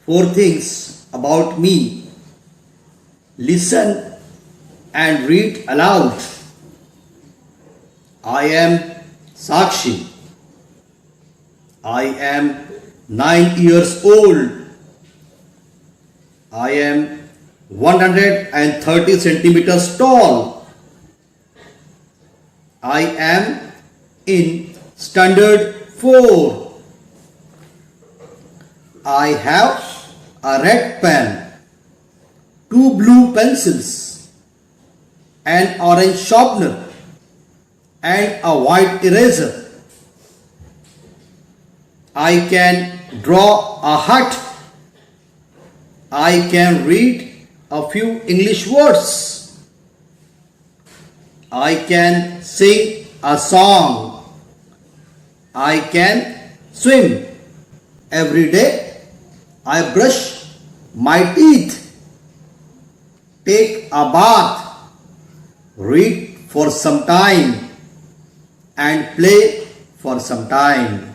Four things about me. Listen and read aloud. I am Sakshi. I am 9 years old. I am 130 centimeters tall. I am in standard 4. I have a red pen, 2 blue pencils, an orange sharpener, and a white eraser. I can draw a hut. I can read a few English words. I can sing a song. I can swim. Every day I brush my teeth, take a bath, read for some time, and play for some time.